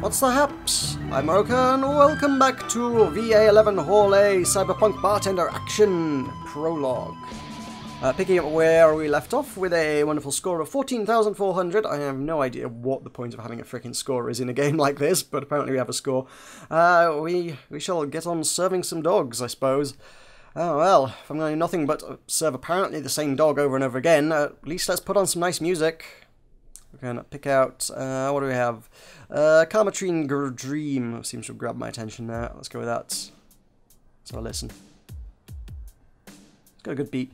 What's the haps? I'm Meroka and welcome back to VA-11 Hall A Cyberpunk Bartender Action Prologue. Picking up where we left off with a wonderful score of 14,400. I have no idea what the point of having a freaking score is in a game like this, but apparently we have a score. We shall get on serving some dogs, I suppose. Oh well, if I'm going to do nothing but serve apparently the same dog over and over again, at least let's put on some nice music. We're going to pick out, what do we have? Karmatrine Dream seems to have grabbed my attention there. Let's go with that. Let's have a listen. It's got a good beat.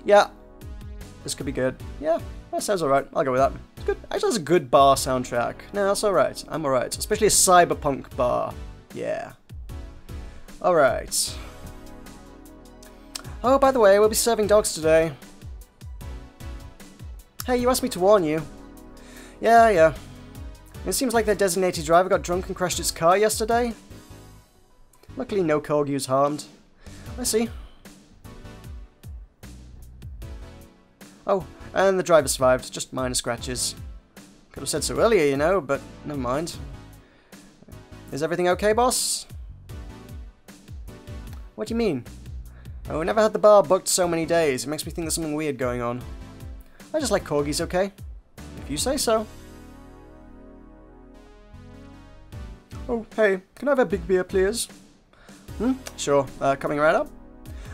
Yeah, this could be good. Yeah, that sounds alright. I'll go with that. It's good. Actually, that's a good bar soundtrack. No, that's alright. I'm alright. Especially a cyberpunk bar. Yeah. Alright. Oh, by the way, we'll be serving dogs today. Hey, you asked me to warn you. Yeah. It seems like their designated driver got drunk and crashed its car yesterday. Luckily, no Corgi was harmed. I see. Oh, and the driver survived, just minor scratches. Could have said so earlier, you know, but never mind. Is everything okay, boss? What do you mean? Oh, we never had the bar booked so many days. It makes me think there's something weird going on. I just like corgis, okay? If you say so. Oh, hey, can I have a big beer, please? Sure, coming right up.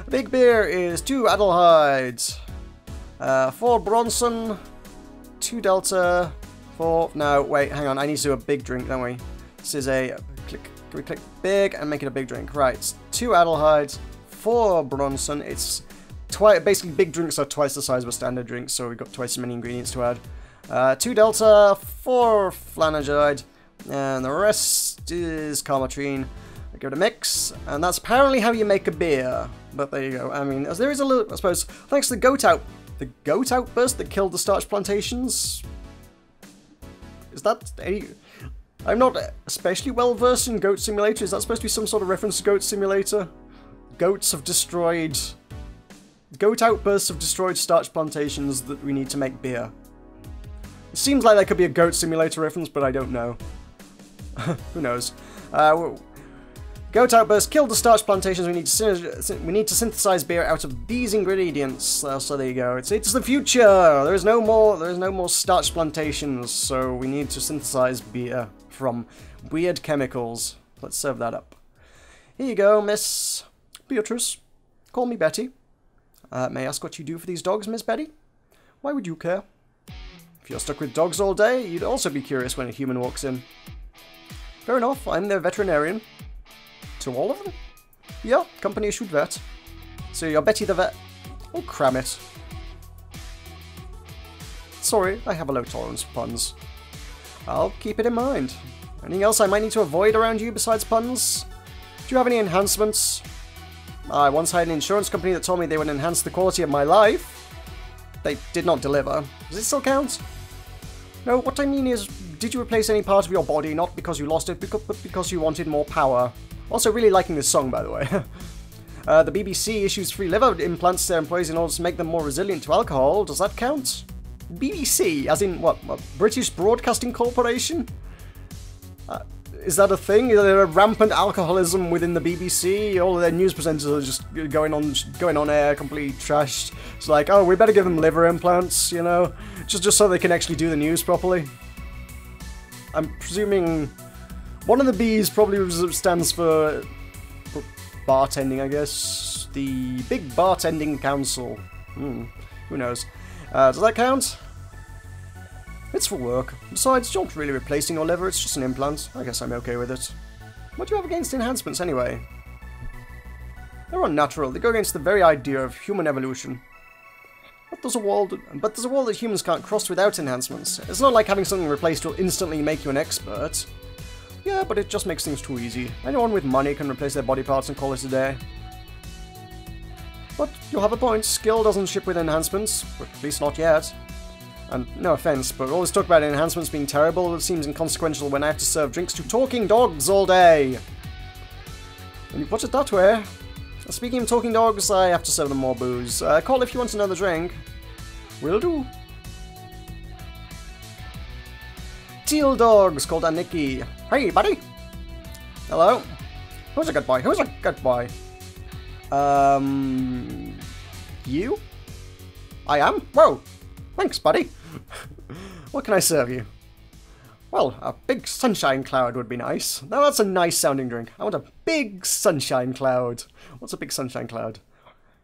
A big beer is 2 Adelhydes. 4 Bronson, 2 Delta, 4... No, wait, hang on. I need to do a big drink, don't we? This is a... Click. Can we click big and make it a big drink? Right, 2 Adelhydes, 4 Bronson. It's basically big drinks are twice the size of a standard drink, so we've got twice as many ingredients to add. 2 Delta, 4 Flanagide, and the rest is Karmatrine. I give it a mix, and that's apparently how you make a beer. But there you go. I mean, there is a little, I suppose, thanks to the goat outburst that killed the starch plantations. Is that any... I'm not especially well versed in Goat Simulator. Is that supposed to be some sort of reference to Goat Simulator? Goats have destroyed... Goat outbursts have destroyed starch plantations that we need to make beer. It seems like that could be a Goat Simulator reference, but I don't know. Who knows? Goat outburst killed the starch plantations. We need to synthesize beer out of these ingredients. So there you go. It's the future. There is no more starch plantations. So we need to synthesize beer from weird chemicals. Let's serve that up. Here you go, Miss Beatrice. Call me Betty. May I ask what you do for these dogs, Miss Betty? Why would you care? If you're stuck with dogs all day, you'd also be curious when a human walks in. Fair enough. I'm their veterinarian. To all of them? Yeah, company-issued vet. So you're Betty the vet. Oh, cram it. Sorry, I have a low tolerance for puns. I'll keep it in mind. Anything else I might need to avoid around you besides puns? Do you have any enhancements? I once hired an insurance company that told me they would enhance the quality of my life. They did not deliver. Does it still count? No, what I mean is, did you replace any part of your body, not because you lost it, but because you wanted more power? Also, really liking this song, by the way. The BBC issues free liver implants to their employees in order to make them more resilient to alcohol. Does that count? BBC? As in, what British Broadcasting Corporation? Is that a thing? Is there a rampant alcoholism within the BBC? All of their news presenters are just going on air completely trashed. It's like, oh, we better give them liver implants, you know? Just so they can actually do the news properly. I'm presuming... One of the B's probably stands for bartending, I guess. The Big Bartending Council. Who knows? Does that count? It's for work. Besides, you're not really replacing your liver, it's just an implant. I guess I'm okay with it. What do you have against enhancements, anyway? They're unnatural. They go against the very idea of human evolution. But there's a wall that humans can't cross without enhancements. It's not like having something replaced will instantly make you an expert. Yeah, but it just makes things too easy. Anyone with money can replace their body parts and call it a day. But you'll have a point. Skill doesn't ship with enhancements, but at least not yet. And no offense, but all this talk about enhancements being terrible, it seems inconsequential when I have to serve drinks to talking dogs all day. When you put it that way. Speaking of talking dogs, I have to serve them more booze. Call if you want another drink. Will do. teal dogs called Aniki. Hey, buddy. Hello. Who's a good boy? Who's a good boy? You? I am? Whoa. Thanks, buddy. What can I serve you? Well, a big sunshine cloud would be nice. Now that's a nice sounding drink. I want a big sunshine cloud. What's a big sunshine cloud?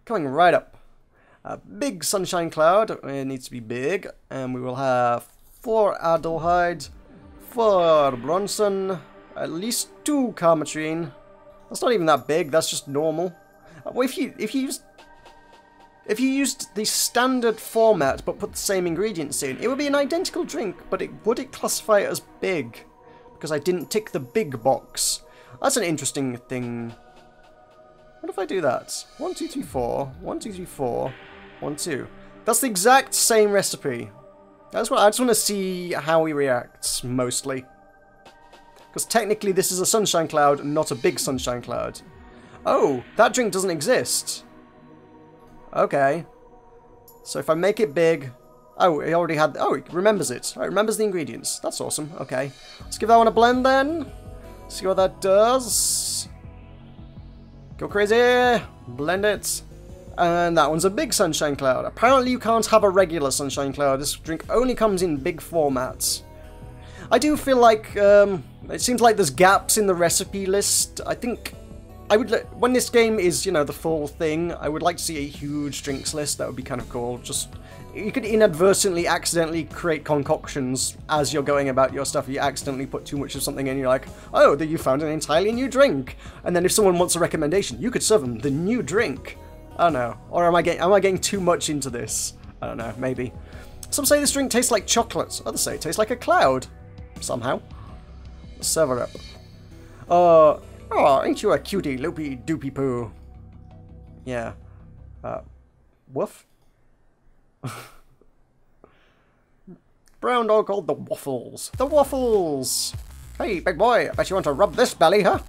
Coming right up. A big sunshine cloud. It needs to be big. And we will have 4 Adelheid, 4 Bronson, at least 2 Carmatrine. That's not even that big. That's just normal. Well, if you used the standard format but put the same ingredients in, it would be an identical drink, but would it classify it as big? Because I didn't tick the big box. That's an interesting thing. What if I do that? 1, 2, 3, 4. 1, 2, 3, 4. 1, 2. That's the exact same recipe. I just want to see how he reacts, mostly. Because technically this is a sunshine cloud, not a big sunshine cloud. Oh, that drink doesn't exist. Okay. So if I make it big... Oh, it already had... Oh, it remembers it. It remembers the ingredients. That's awesome. Okay. Let's give that one a blend then. See what that does. Go crazy. Blend it. And that one's a big sunshine cloud. Apparently you can't have a regular sunshine cloud. This drink only comes in big formats. I do feel like... it seems like there's gaps in the recipe list. I think... when this game is, you know, the full thing, I would like to see a huge drinks list. That would be kind of cool. Just, you could inadvertently, accidentally create concoctions as you're going about your stuff. You accidentally put too much of something in, you're like, oh, you found an entirely new drink. And then if someone wants a recommendation, you could serve them the new drink. I don't know. Or am I getting too much into this? I don't know, maybe. Some say this drink tastes like chocolate. Others say it tastes like a cloud. Somehow. Let's serve her up. Oh, ain't you a cutie, loopy doopy poo? Yeah. Woof? Brown dog called the Waffles. The Waffles! Hey, big boy, I bet you want to rub this belly, huh?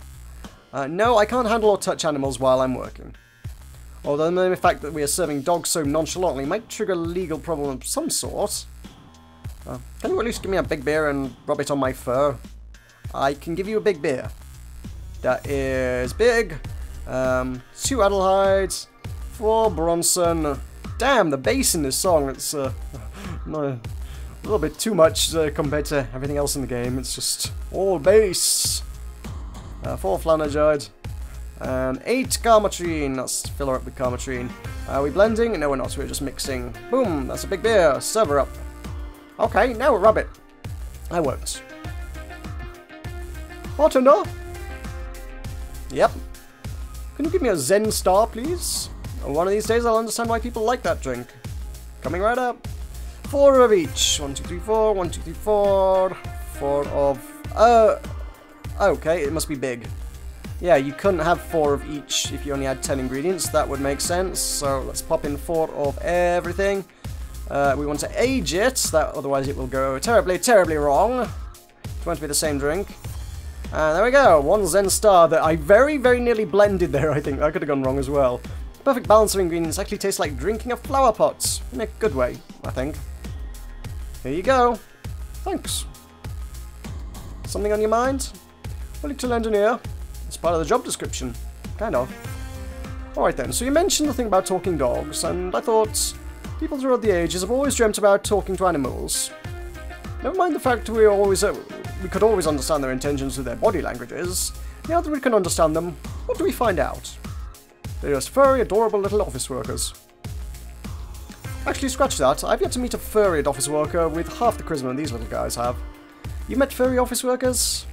No, I can't handle or touch animals while I'm working. Although the mere fact that we are serving dogs so nonchalantly might trigger a legal problem of some sort. Can you at least give me a big beer and rub it on my fur? I can give you a big beer. That is big. 2 Adelheids, 4 Bronson. Damn, the bass in this song, it's a little bit too much compared to everything else in the game. It's just all bass. 4 Flanageid. And 8 Carmatrine. Let's fill her up with Carmatrine. Are we blending? No, we're not. We're just mixing. Boom, that's a big beer. Serve her up. Okay, now we'll rub it. I won't. Bartender? Yep. Can you give me a Zen star, please? One of these days I'll understand why people like that drink. Coming right up. 4 of each. 1, 2, 3, 4. 1, 2, 3, 4. 4 of... okay, it must be big. Yeah, you couldn't have 4 of each if you only had 10 ingredients. That would make sense. So let's pop in 4 of everything. We want to age it. Otherwise it will go terribly, terribly wrong. It's going to be the same drink. And there we go, 1 Zen star that I very, very nearly blended there, I think. I could have gone wrong as well. Perfect balance of ingredients actually tastes like drinking a flower pot. In a good way, I think. Here you go. Thanks. Something on your mind? Willing to lend an ear? It's part of the job description. Kind of. Alright then, so you mentioned the thing about talking dogs, and I thought people throughout the ages have always dreamt about talking to animals. Never mind the fact we could always understand their intentions with their body languages. Now that we can understand them, what do we find out? They're just furry, adorable little office workers. Actually, scratch that. I've yet to meet a furry office worker with half the charisma these little guys have. You met furry office workers?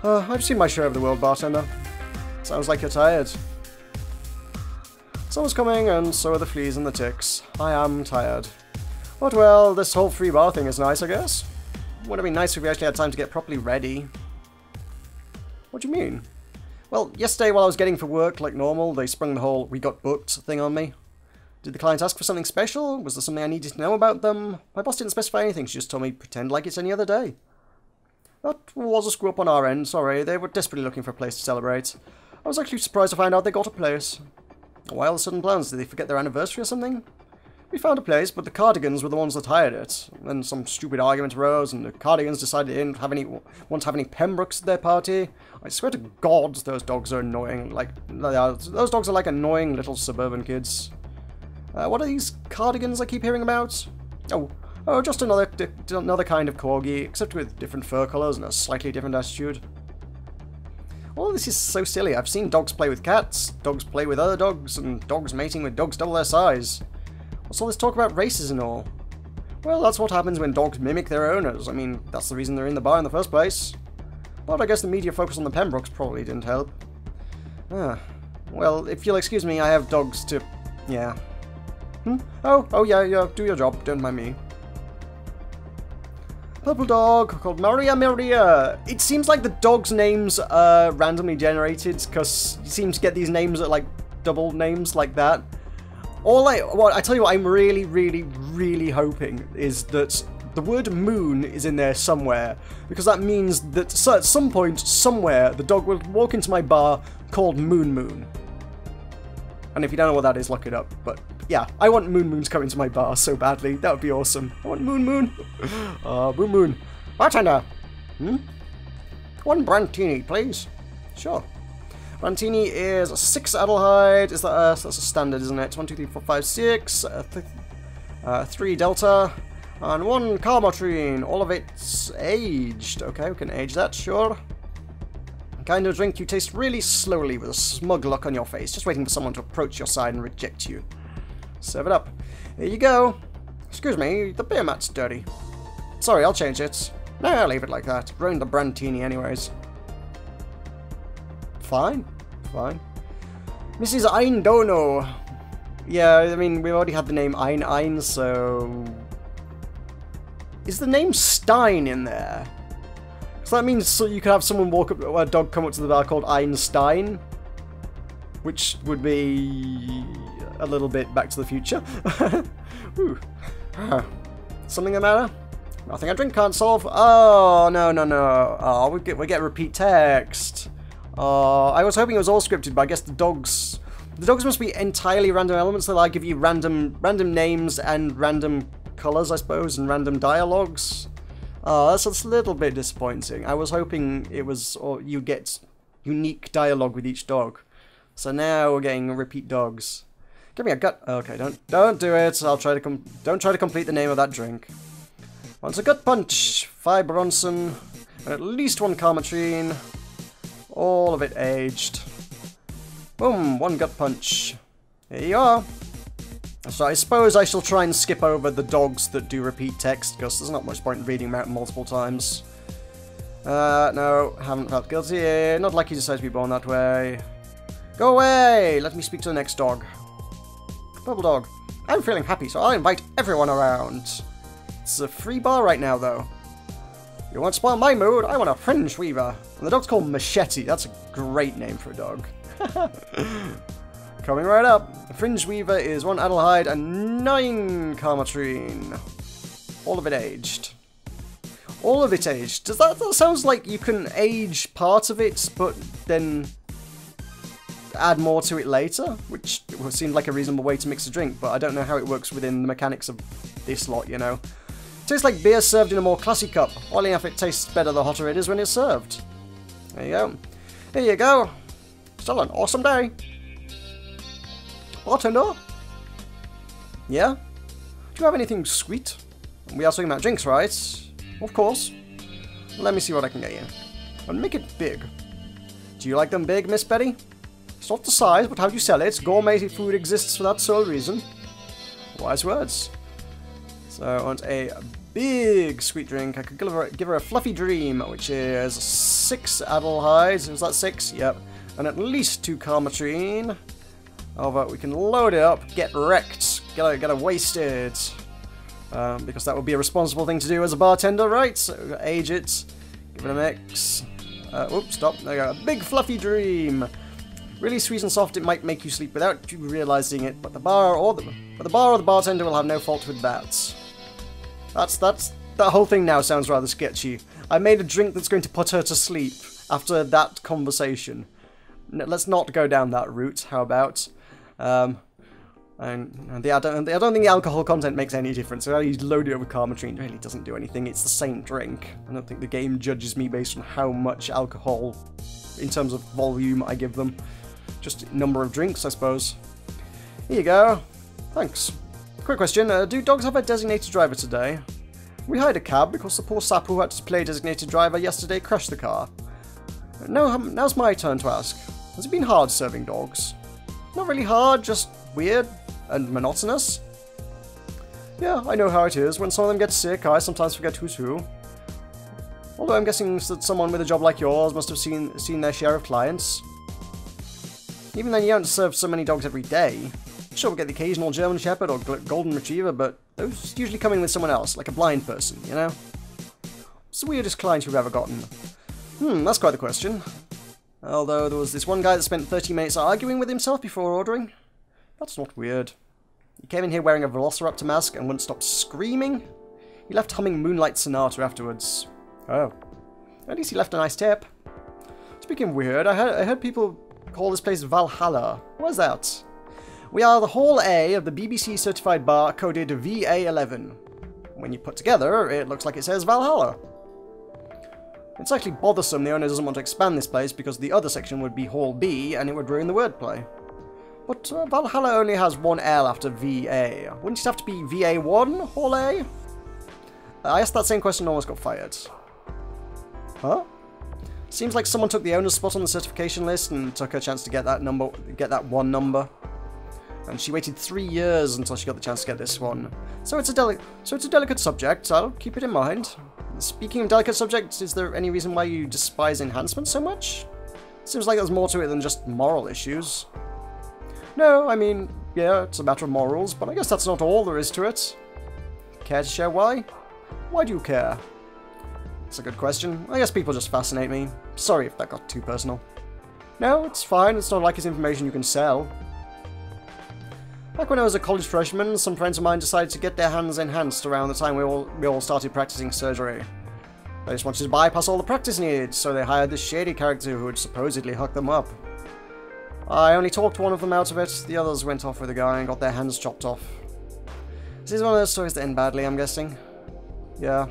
I've seen my share of the world, bartender. Sounds like you're tired. Summer's coming, and so are the fleas and the ticks. I am tired. But well, this whole free bar thing is nice, I guess. Would have been nice if we actually had time to get properly ready. What do you mean? Well, yesterday while I was getting for work like normal, they sprung the whole "we got booked" thing on me. Did the client ask for something special? Was there something I needed to know about them? My boss didn't specify anything, she just told me pretend like it's any other day. That was a screw up on our end, sorry. They were desperately looking for a place to celebrate. I was actually surprised to find out they got a place. Why all the sudden plans? Did they forget their anniversary or something? We found a place, but the Cardigans were the ones that hired it. Then some stupid argument arose, and the Cardigans decided they didn't want to have any Pembrokes at their party. I swear to God, those dogs are annoying. Like, those dogs are like annoying little suburban kids. What are these Cardigans I keep hearing about? Oh, just another kind of corgi, except with different fur colours and a slightly different attitude. All this is so silly. I've seen dogs play with cats, dogs play with other dogs, and dogs mating with dogs double their size. What's all this talk about races and all? Well, that's what happens when dogs mimic their owners. I mean, that's the reason they're in the bar in the first place. But I guess the media focus on the Pembrokes probably didn't help. Well, if you'll excuse me, I have dogs to... yeah. Oh, yeah, do your job, don't mind me. Purple dog called Maria. It seems like the dog's names are randomly generated, because you seem to get these names that like double names like that. I tell you what, I'm really hoping is that the word moon is in there somewhere, because that means that at some point, somewhere, the dog will walk into my bar called Moon. And if you don't know what that is, look it up. But yeah, I want Moon to come into my bar so badly. That would be awesome. I want Moon. Moon. Bartender! One Brantini, please. Sure. Brantini is 6 Adelheid. Is that that's a standard, isn't it? 1, 2, 3, 4, 5, 6. 3 Delta. And 1 Carmotrine. All of it's aged. Okay, we can age that, sure. Kind of drink you taste really slowly with a smug look on your face, just waiting for someone to approach your side and reject you. Serve it up. Here you go. Excuse me, the beer mat's dirty. Sorry, I'll change it. No, I'll leave it like that. Ruined the Brantini anyways. Fine. Mrs. Eindono. Yeah, I mean, we already had the name Ein, so... Is the name Stein in there? So that means you could have someone a dog come up to the bar called Einstein, which would be a little bit Back to the Future. Something the matter? Nothing I drink can't solve. Oh, no. Oh, we get repeat text. I was hoping it was all scripted, but I guess the dogs must be entirely random elements that give you random names and random colours, I suppose, and random dialogues. That's a little bit disappointing. I was hoping it was, or you get unique dialogue with each dog. So now we're getting repeat dogs. Give me a gut. Okay, don't do it. Don't try to complete the name of that drink. Once a gut punch, 5 Bronson, and at least 1 Carmotrine. All of it aged. Boom, 1 gut punch. Here you are. So I suppose I shall try and skip over the dogs that do repeat text, because there's not much point in reading them out multiple times. No, haven't felt guilty. Not like you decided to be born that way. Go away! Let me speak to the next dog. Purple dog. I'm feeling happy, so I'll invite everyone around. It's a free bar right now, though. You want to spoil my mood? I want a Fringe Weaver. And the dog's called Machete. That's a great name for a dog. Coming right up. The Fringe Weaver is 1 Adelheid and 9 Carmotrine. All of it aged. All of it aged. That sounds like you can age part of it, but then add more to it later, which seemed like a reasonable way to mix a drink, but I don't know how it works within the mechanics of this lot, you know. Tastes like beer served in a more classy cup. Oddly enough, it tastes better the hotter it is when it's served. There you go. Here you go. Still an awesome day. Bartender? Yeah? Do you have anything sweet? We are talking about drinks, right? Of course. Let me see what I can get you. And make it big. Do you like them big, Miss Betty? It's not the size, but how you sell it. Gourmet food exists for that sole reason. Wise words. So I want a big sweet drink. I could give her a fluffy dream, which is 6 Adelheid. Is that 6? Yep. And at least 2 Carmotrine. However, we can load it up, get wrecked, get her wasted. Because that would be a responsible thing to do as a bartender, right? So age it, give it a mix. Oops, stop. There you go. A big fluffy dream. Really sweet and soft. It might make you sleep without you realizing it, but the bar or the bartender will have no fault with that. That whole thing now sounds rather sketchy. I made a drink that's going to put her to sleep after that conversation. Let's not go down that route. How about? And I don't think the alcohol content makes any difference. So you load it with Carmatrine, really doesn't do anything. It's the same drink. I don't think the game judges me based on how much alcohol, in terms of volume, I give them. Just number of drinks, I suppose. Here you go. Thanks. Quick question, do dogs have a designated driver today? We hired a cab because the poor sap who had to play designated driver yesterday crashed the car. Now's my turn to ask. Has it been hard serving dogs? Not really hard, just weird and monotonous. Yeah, I know how it is. When some of them get sick, I sometimes forget who's who. Although I'm guessing that someone with a job like yours must have seen their share of clients. Even then, you don't serve so many dogs every day. Sure, we'll get the occasional German Shepherd or Golden Retriever, but those usually come in with someone else, like a blind person, you know? What's the weirdest client you've ever gotten? That's quite the question. Although there was this one guy that spent 30 minutes arguing with himself before ordering. That's not weird. He came in here wearing a Velociraptor mask and wouldn't stop screaming. He left humming Moonlight Sonata afterwards. Oh. At least he left a nice tip. Speaking of weird, I heard people call this place Valhalla. What's that? We are the Hall A of the BBC certified bar coded VA-11. When you put together, it looks like it says Valhalla. It's actually bothersome the owner doesn't want to expand this place because the other section would be Hall B and it would ruin the wordplay. But Valhalla only has one L after VA. Wouldn't it have to be VA-1 Hall A? I asked that same question and almost got fired. Huh? Seems like someone took the owner's spot on the certification list and took her chance to get that one number. And she waited 3 years until she got the chance to get this one. So it's a delicate subject. I'll keep it in mind. Speaking of delicate subjects, is there any reason why you despise enhancement so much? Seems like there's more to it than just moral issues. No, I mean, yeah, it's a matter of morals, but I guess that's not all there is to it. Care to share why? Why do you care? That's a good question. I guess people just fascinate me. Sorry if that got too personal. No, it's fine. It's not like it's information you can sell. Back when I was a college freshman, some friends of mine decided to get their hands enhanced around the time we all started practicing surgery. They just wanted to bypass all the practice needed, so they hired this shady character who would supposedly hook them up. I only talked one of them out of it, the others went off with a guy and got their hands chopped off. This is one of those stories that end badly, I'm guessing. Yeah.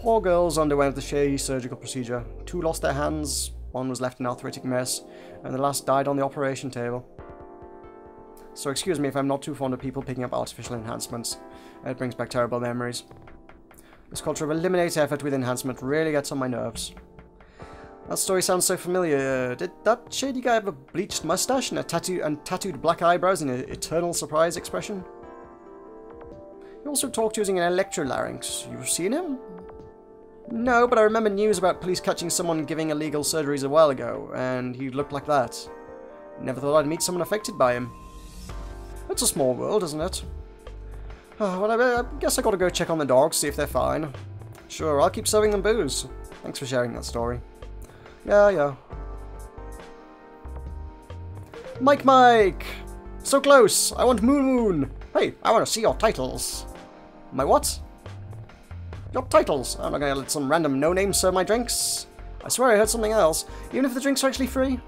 4 girls underwent the shady surgical procedure. 2 lost their hands, 1 was left an arthritic mess, and the last died on the operation table. So excuse me if I'm not too fond of people picking up artificial enhancements. It brings back terrible memories. This culture of eliminate effort with enhancement really gets on my nerves. That story sounds so familiar. Did that shady guy have a bleached mustache and tattooed black eyebrows and an eternal surprise expression? He also talked using an electrolarynx. You've seen him? No, but I remember news about police catching someone giving illegal surgeries a while ago, and he looked like that. Never thought I'd meet someone affected by him. It's a small world, isn't it? Oh, well, I guess I gotta go check on the dogs, see if they're fine. Sure, I'll keep serving them booze. Thanks for sharing that story. Yeah. Mike! So close! I want Moon! Hey, I want to see your titles. My what? Your titles. I'm not gonna let some random no-name serve my drinks. I swear I heard something else, even if the drinks are actually free.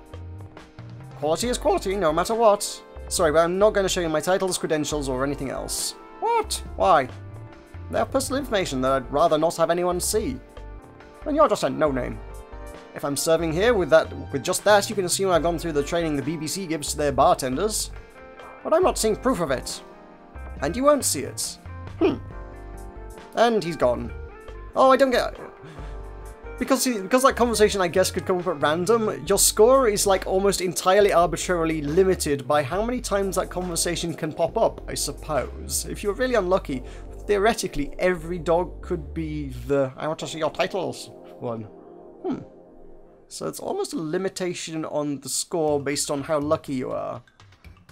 Quality is quality, no matter what. Sorry, but I'm not going to show you my titles, credentials, or anything else. What? Why? They're personal information that I'd rather not have anyone see. And you're just a no-name. If I'm serving here with just that, you can assume I've gone through the training the BBC gives to their bartenders. But I'm not seeing proof of it. And you won't see it. And he's gone. Oh, I don't get... Because that conversation, I guess, could come up at random, your score is, like, almost entirely arbitrarily limited by how many times that conversation can pop up, I suppose. If you're really unlucky, theoretically, every dog could be the I want to see your titles one. So it's almost a limitation on the score based on how lucky you are.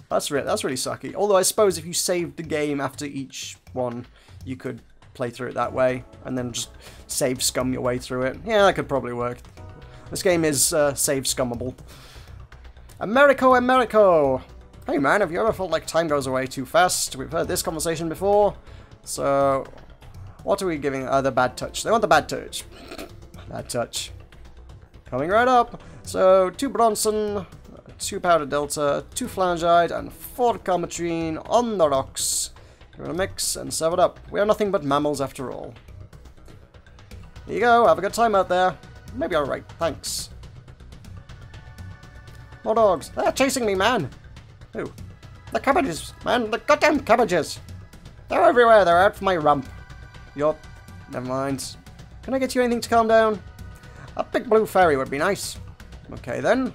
That's really sucky. Although I suppose if you saved the game after each one, you could play through it that way, and then just save scum your way through it. Yeah, that could probably work. This game is save scummable. Americo! Hey man, have you ever felt like time goes away too fast? We've heard this conversation before. So, what are we giving? The bad touch. They want the bad touch. Bad touch. Coming right up. So, 2 Bronson, 2 powder delta, 2 phalangide, and 4 calmetrine on the rocks. Give it a mix and serve it up. We are nothing but mammals after all. Here you go, have a good time out there. Maybe alright, thanks. More dogs. They're chasing me, man. Ooh. The cabbages, man. The goddamn cabbages. They're everywhere. They're out for my rump. Yup. Never mind. Can I get you anything to calm down? A big blue fairy would be nice. Okay, then.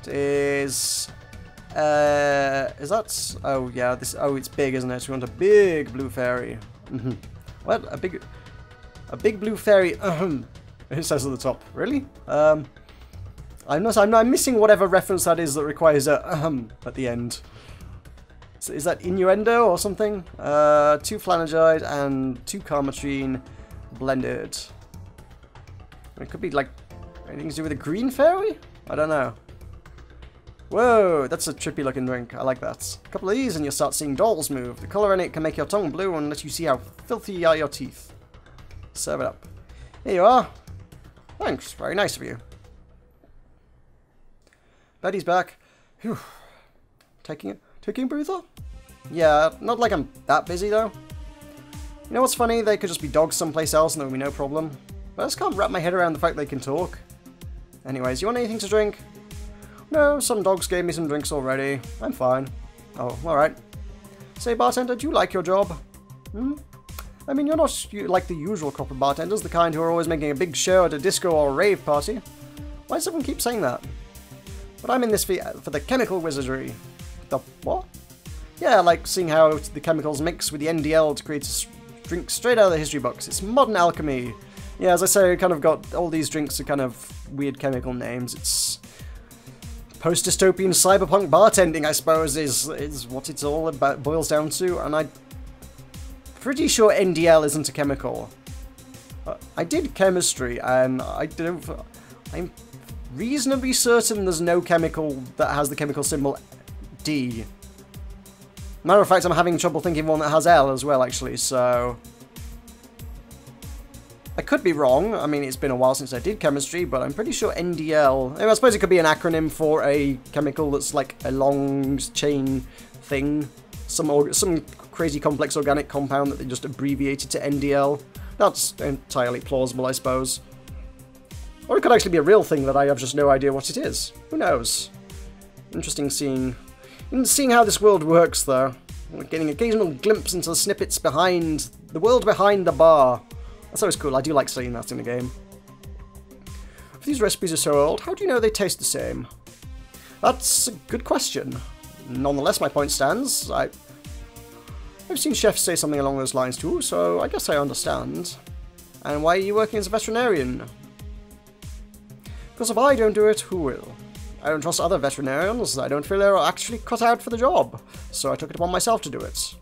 It is... is that... Oh, yeah. This. Oh, it's big, isn't it? We want a big blue fairy. What? A big blue fairy. It says at the top. Really? I'm missing whatever reference that is that requires a at the end. So is that innuendo or something? 2 phalangide and 2 calmetrine blended. It could be like anything to do with a green fairy? I don't know. Whoa, that's a trippy looking drink. I like that. A couple of these and you'll start seeing dolls move. The colour in it can make your tongue blue and let you see how filthy are your teeth. Serve it up. Here you are. Thanks, very nice of you. Betty's back. Whew. Taking a breather? Yeah, not like I'm that busy though. You know what's funny? They could just be dogs someplace else and there would be no problem. But I just can't wrap my head around the fact they can talk. Anyways, you want anything to drink? No, some dogs gave me some drinks already. I'm fine. Oh, alright. Say, bartender, do you like your job? Hmm? I mean, you're not like the usual crop of bartenders, the kind who are always making a big show at a disco or a rave party. Why does everyone keep saying that? But I'm in this for the chemical wizardry. The what? Yeah, like seeing how the chemicals mix with the NDL to create a drink straight out of the history books. It's modern alchemy. Yeah, as I say, we kind of got all these drinks are kind of weird chemical names. It's post-dystopian cyberpunk bartending, I suppose, is what it's all about, boils down to. And I'm pretty sure NDL isn't a chemical. I did chemistry, and I'm reasonably certain there's no chemical that has the chemical symbol D. Matter of fact, I'm having trouble thinking of one that has L as well, actually, so... I could be wrong. I mean, it's been a while since I did chemistry, but I'm pretty sure NDL... I suppose it could be an acronym for a chemical that's like a long chain thing. Some crazy complex organic compound that they just abbreviated to NDL. That's entirely plausible, I suppose. Or it could actually be a real thing that I have just no idea what it is. Who knows? Interesting seeing how this world works, though. We're getting occasional glimpse into the snippets behind... the world behind the bar. That's always cool. I do like seeing that in the game. If these recipes are so old, how do you know they taste the same? That's a good question. Nonetheless, my point stands. I've seen chefs say something along those lines too, so I guess I understand. And why are you working as a veterinarian? Because if I don't do it, who will? I don't trust other veterinarians. I don't feel they're actually cut out for the job, so I took it upon myself to do it.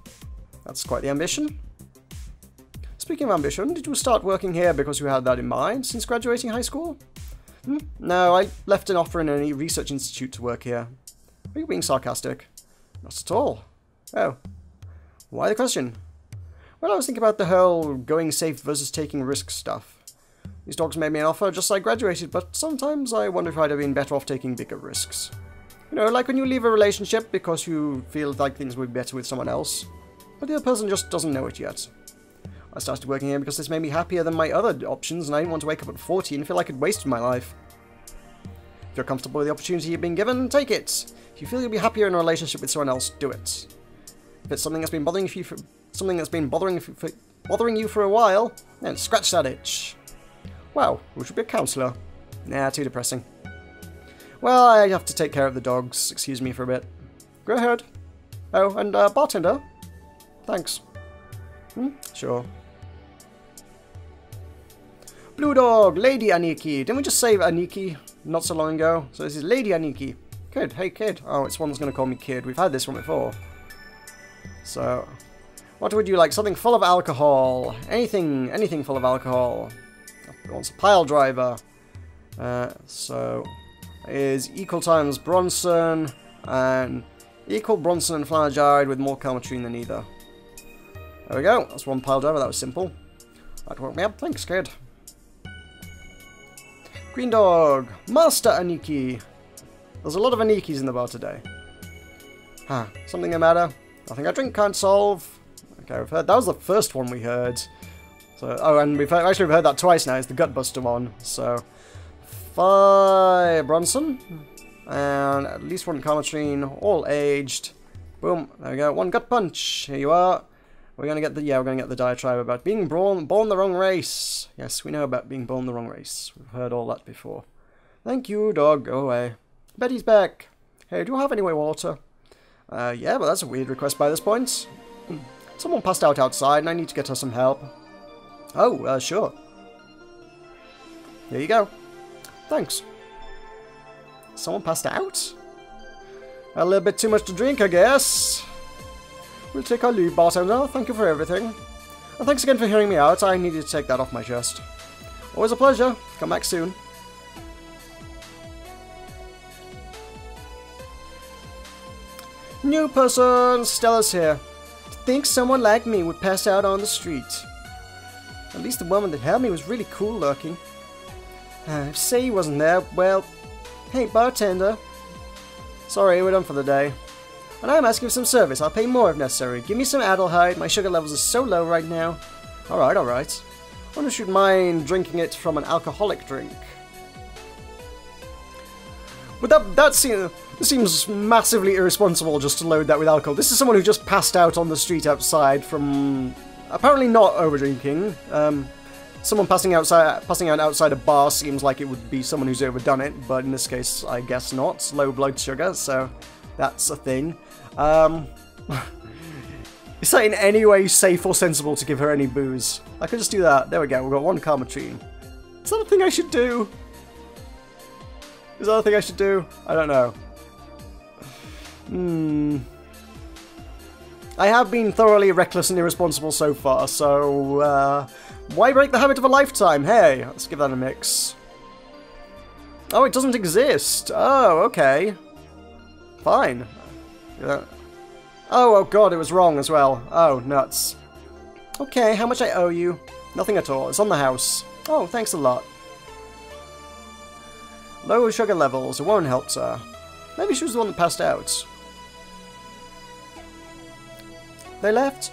That's quite the ambition. Speaking of ambition, did you start working here because you had that in mind since graduating high school? No, I left an offer in a research institute to work here. Are you being sarcastic? Not at all. Oh. Why the question? Well, I was thinking about the whole going safe versus taking risks stuff. These dogs made me an offer just as I graduated, but sometimes I wonder if I'd have been better off taking bigger risks. You know, like when you leave a relationship because you feel like things would be better with someone else, but the other person just doesn't know it yet. I started working here because this made me happier than my other options, and I didn't want to wake up at 40 and feel like I'd wasted my life. If you're comfortable with the opportunity you've been given, take it. If you feel you'll be happier in a relationship with someone else, do it. If it's something that's been bothering you for a while, then scratch that itch. Wow, we should be a counsellor. Nah, too depressing. Well, I have to take care of the dogs. Excuse me for a bit. Go ahead. Oh, and bartender. Thanks. Sure. Blue dog, Lady Aniki. Didn't we just save Aniki not so long ago? So this is Lady Aniki. Kid, hey kid. Oh, it's one that's going to call me kid. We've had this one before. So, what would you like? Something full of alcohol. Anything full of alcohol. Wants a pile driver. So, is equal times Bronson and equal Bronson and Flanagide with more calmetrine than either. There we go. That's one pile driver. That was simple. That woke me up. Thanks, kid. Green dog. Master Aniki. There's a lot of Anikis in the bar today. Huh, something the matter? Nothing I drink can't solve. Okay, we've heard, that was the first one we heard. So, oh, and we've heard that twice now. It's the Gutbuster one. So, 5 Bronson. And at least 1 Carmetrine, all aged. Boom, there we go. 1 Gut Punch. Here you are. We're gonna get the diatribe about being born the wrong race. Yes, we know about being born the wrong race. We've heard all that before. Thank you, dog. Go away. Betty's back. Hey, do you have any water? Yeah, but that's a weird request by this point. Someone passed out outside and I need to get her some help. Oh, sure. Here you go. Thanks. Someone passed out? A little bit too much to drink, I guess. We'll take our leave, bartender. Thank you for everything. And thanks again for hearing me out. I needed to take that off my chest. Always a pleasure. Come back soon. New person, Stella's here. To think someone like me would pass out on the street. At least the woman that held me was really cool looking. If Say wasn't there, well... Hey, bartender. Sorry, we're done for the day. And I'm asking for some service. I'll pay more if necessary. Give me some Adelheid. My sugar levels are so low right now. Alright, alright. I wonder if you'd mind drinking it from an alcoholic drink. But that seems massively irresponsible just to load that with alcohol. This is someone who just passed out on the street outside from... apparently not over-drinking. Someone passing out outside a bar seems like it would be someone who's overdone it, but in this case, I guess not. Low blood sugar, so that's a thing. Is that in any way safe or sensible to give her any booze? I could just do that. There we go, we've got 1 Carmetrine. Is that a thing I should do? Is that a thing I should do? I don't know. I have been thoroughly reckless and irresponsible so far, so why break the habit of a lifetime? Hey, let's give that a mix. Oh, it doesn't exist. Oh, okay. Fine. Yeah. Oh god, it was wrong as well. Oh, nuts. Okay, how much I owe you? Nothing at all. It's on the house. Oh, thanks a lot. Low sugar levels. It won't help her. Maybe she was the one that passed out. They left?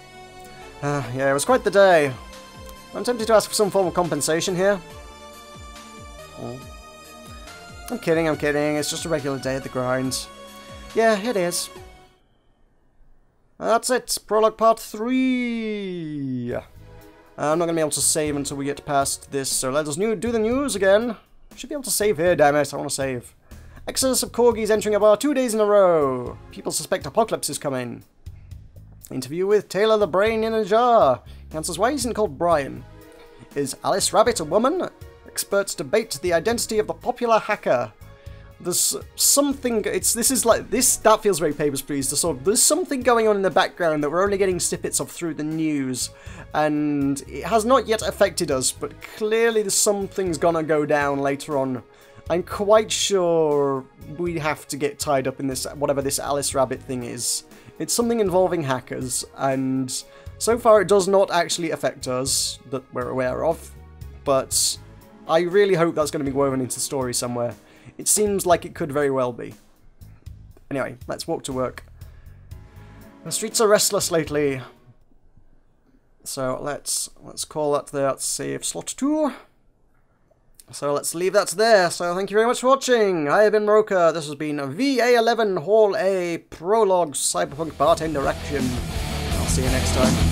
Yeah, it was quite the day. I'm tempted to ask for some form of compensation here. Oh. I'm kidding, I'm kidding. It's just a regular day at the grind. Yeah, it is. That's it. Prologue Part 3. I'm not going to be able to save until we get past this, so let us do the news again. Should be able to save here, damn it. I want to save. Exodus of corgis entering a bar 2 days in a row. People suspect apocalypse is coming. Interview with Taylor the Brain in a jar. He answers why he isn't called Brian. Is Alice Rabbit a woman? Experts debate the identity of the popular hacker. There's something. That feels very Papers, Please. There's something going on in the background that we're only getting snippets of through the news, and it has not yet affected us. But clearly, there's something's gonna go down later on. I'm quite sure we have to get tied up in this, whatever this Alice Rabbit thing is. It's something involving hackers, and so far it does not actually affect us that we're aware of. But I really hope that's going to be woven into the story somewhere. It seems like it could very well be. Anyway, let's walk to work. The streets are restless lately. So let's call that there. Let's save slot 2. So let's leave that there. So thank you very much for watching. I have been Meroka. This has been VA-11 Hall A Prologue Cyberpunk Bartender Action. I'll see you next time.